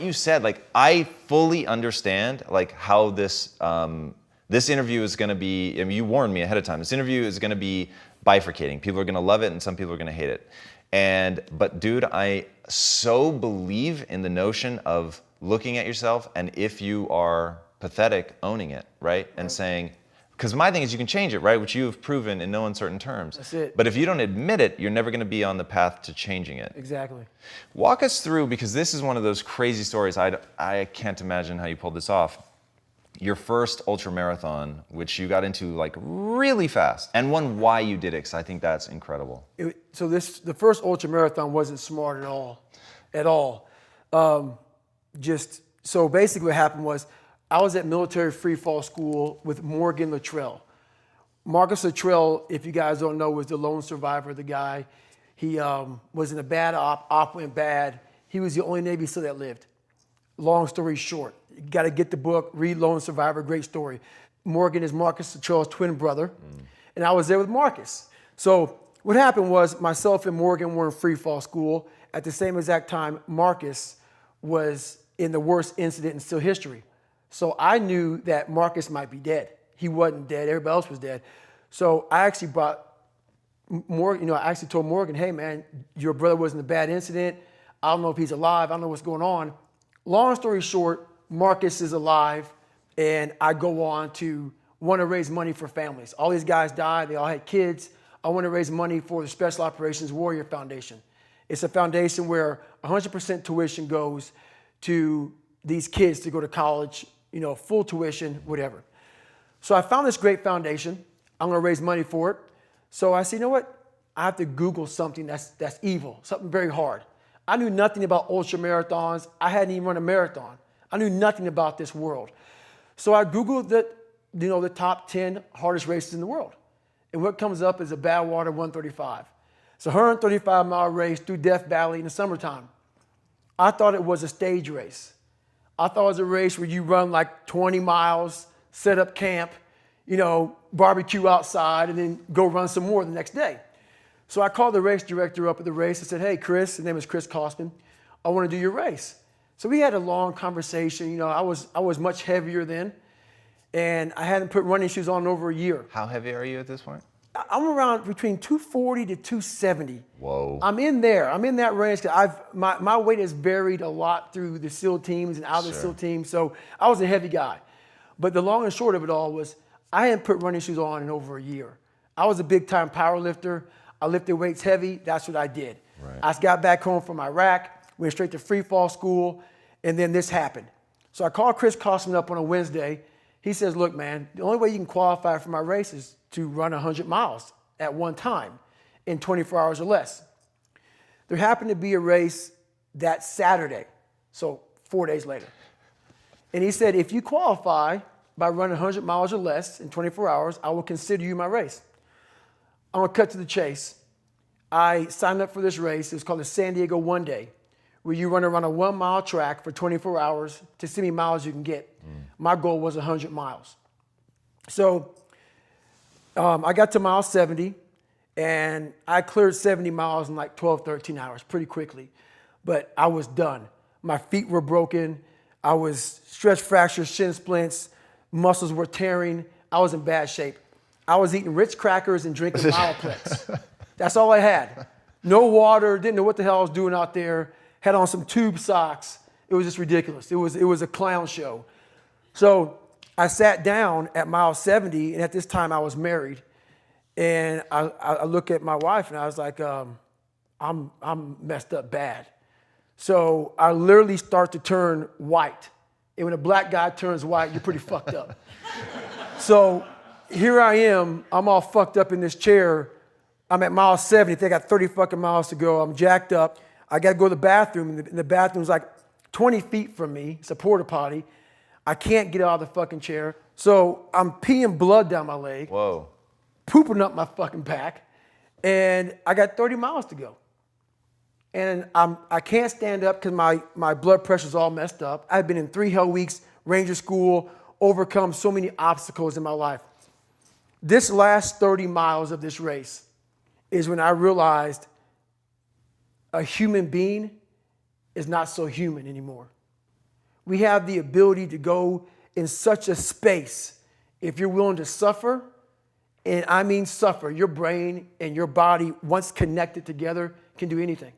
You said, like, I fully understand, like, how this this interview is going to be. I mean, you warned me ahead of time. This interview is going to be bifurcating. People are going to love it, and some people are going to hate it. But dude, I so believe in the notion of looking at yourself, and if you are pathetic, owning it, right? And saying, because my thing is you can change it, right? Which you have proven in no uncertain terms. That's it. But if you don't admit it, you're never going to be on the path to changing it. Exactly. Walk us through, because this is one of those crazy stories. I can't imagine how you pulled this off. Your first ultra marathon, which you got into like really fast, and why you did it, because I think that's incredible. The first ultra marathon wasn't smart at all. So basically what happened was I was at military free fall school with Morgan Luttrell. Marcus Luttrell, if you guys don't know, was the lone survivor, the guy. He was in a bad op went bad. He was the only Navy SEAL that lived. Long story short, you got to get the book, read Lone Survivor, great story. Morgan is Marcus Luttrell's twin brother, and I was there with Marcus. So what happened was myself and Morgan were in free fall school. At the same exact time, Marcus was in the worst incident in SEAL history. So I knew that Marcus might be dead. He wasn't dead, everybody else was dead. So I actually brought Morgan, I actually told Morgan, hey man, your brother was in a bad incident. I don't know if he's alive, I don't know what's going on. Long story short, Marcus is alive, and I go on to want to raise money for families. All these guys died, they all had kids. I want to raise money for the Special Operations Warrior Foundation. It's a foundation where 100% tuition goes to these kids to go to college, full tuition, whatever. So I found this great foundation. I'm going to raise money for it. So I said, you know what? I have to Google something that's evil, something very hard. I knew nothing about ultra marathons. I hadn't even run a marathon. I knew nothing about this world. So I Googled the top 10 hardest races in the world. And what comes up is a Badwater 135. It's a 135-mile race through Death Valley in the summertime. I thought it was a stage race. I thought it was a race where you run like 20 miles, set up camp, barbecue outside, and then go run some more the next day. So I called the race director up at the race and said, hey, Chris, his name is Chris Kosman, I want to do your race. So we had a long conversation. I was much heavier then, and I hadn't put running shoes on in over a year. How heavy are you at this point? I'm around between 240 to 270. Whoa. I'm in there. I'm in that range. My weight has varied a lot through the SEAL teams and out of the SEAL teams, so I was a heavy guy. But the long and short of it all was I hadn't put running shoes on in over a year. I was a big-time power lifter. I lifted weights heavy. That's what I did. Right. I got back home from Iraq, went straight to free fall school, and then this happened. So I called Chris Kosman up on a Wednesday. He says, look, man, the only way you can qualify for my race is to run 100 miles at one time in 24 hours or less. There happened to be a race that Saturday, so 4 days later. And he said, if you qualify by running 100 miles or less in 24 hours, I will consider you my race. I'm gonna cut to the chase. I signed up for this race. It's called the San Diego One Day, where you run around a 1 mile track for 24 hours to see how many miles you can get. My goal was 100 miles. So I got to mile 70, and I cleared 70 miles in like 12, 13 hours pretty quickly. But I was done. My feet were broken. I was stress fractures, shin splints, muscles were tearing. I was in bad shape. I was eating Ritz crackers and drinking Miloplex. That's all I had. No water, didn't know what the hell I was doing out there. Had on some tube socks. It was just ridiculous. It was a clown show. So I sat down at mile 70, and at this time I was married. And I look at my wife and I was like, I'm messed up bad. So I literally start to turn white. And when a black guy turns white, you're pretty fucked up. So here I am, I'm all fucked up in this chair. I'm at mile 70, I think I got 30 fucking miles to go. I'm jacked up. I gotta go to the bathroom, and the bathroom's like 20 feet from me. It's a porta potty. I can't get out of the fucking chair. So I'm peeing blood down my leg. Whoa. Pooping up my fucking back. And I got 30 miles to go. And I can't stand up because my blood pressure's all messed up. I've been in 3 hell weeks, Ranger school, overcome so many obstacles in my life. This last 30 miles of this race is when I realized a human being is not so human anymore. We have the ability to go in such a space if you're willing to suffer, and I mean suffer. Your brain and your body, once connected together, can do anything.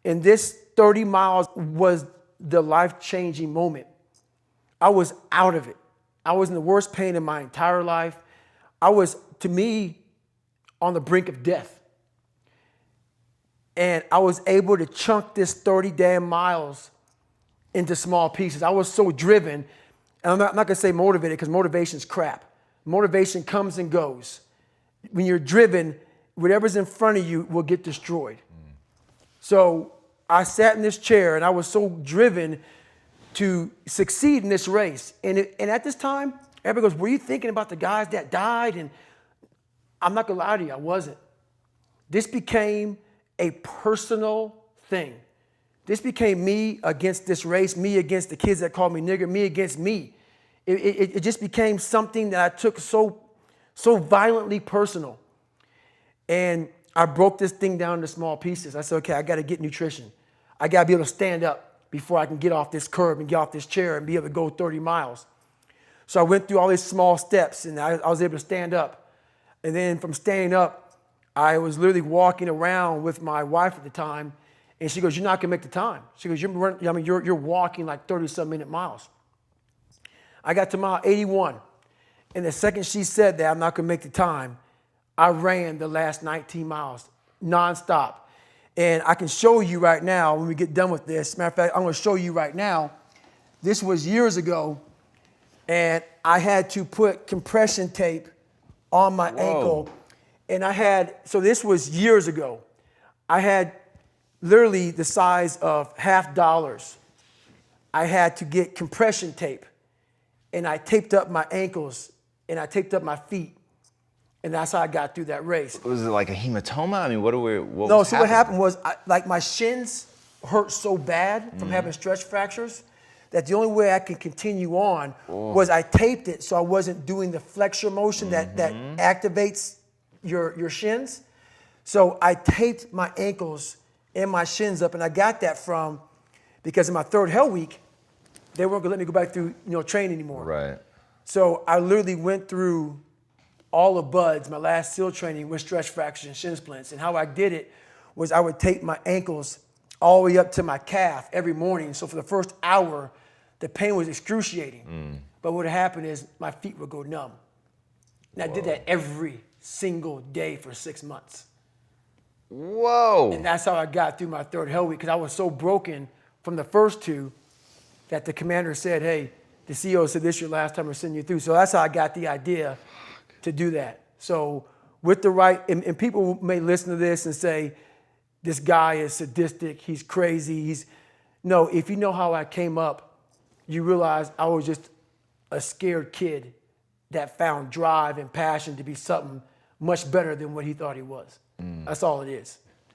And this 30 miles was the life-changing moment. I was out of it. I was in the worst pain in my entire life. I was, to me, on the brink of death. And I was able to chunk this 30 damn miles into small pieces. I was so driven, and I'm not gonna say motivated because motivation's crap. Motivation comes and goes. When you're driven, whatever's in front of you will get destroyed. So I sat in this chair and I was so driven to succeed in this race. And at this time, everybody goes, were you thinking about the guys that died? And I'm not gonna lie to you, I wasn't. This became a personal thing. This became me against this race, me against the kids that called me nigger, me against me. It just became something that I took so violently personal. And I broke this thing down into small pieces. I said, okay, I gotta get nutrition. I gotta be able to stand up before I can get off this curb and get off this chair and be able to go 30 miles. So I went through all these small steps and I was able to stand up. And then from standing up, I was literally walking around with my wife at the time, and she goes, you're not gonna make the time. She goes, you're walking like 30-some minute miles. I got to mile 81, and the second she said that I'm not gonna make the time, I ran the last 19 miles nonstop. And I can show you right now when we get done with this. Matter of fact, I'm gonna show you right now. This was years ago, and I had to put compression tape on my ankle. And so this was years ago. I had literally the size of $50. I had to get compression tape, and I taped up my ankles and I taped up my feet. And that's how I got through that race. Was it like a hematoma? I mean, what happened was, like my shins hurt so bad from having stretch fractures that the only way I could continue on was I taped it so I wasn't doing the flexor motion that activates your shins. So I taped my ankles and my shins up, and I got that because in my third hell week, they weren't gonna let me go back through train anymore. Right. So I literally went through all of BUDS, my last SEAL training, with stretch fractures and shin splints. And how I did it was I would tape my ankles all the way up to my calf every morning. So for the first hour, the pain was excruciating. But what would happen is my feet would go numb. And I did that every single day for 6 months. Whoa. And that's how I got through my third hell week, because I was so broken from the first two that the commander said, hey, the CEO said this is your last time we're sending you through. So that's how I got the idea to do that. So with the right, and people may listen to this and say, this guy is sadistic, he's crazy, no, if you know how I came up, you realize I was just a scared kid that found drive and passion to be something much better than what he thought he was. That's all it is.